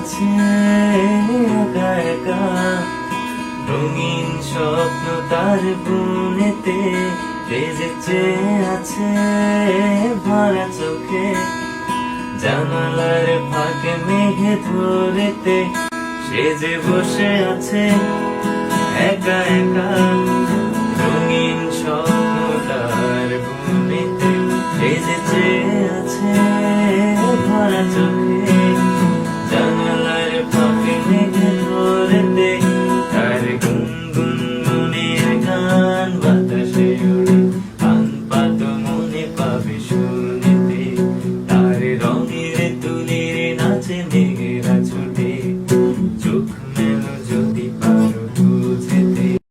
আছে একা একা, রঙিন স্বপ্ন তার বুনেতে বেজেছে আছে ভরা চোখে। জানালার ফাঁকে মেঘে ধরেতে সে যে বসে আছে একা একা।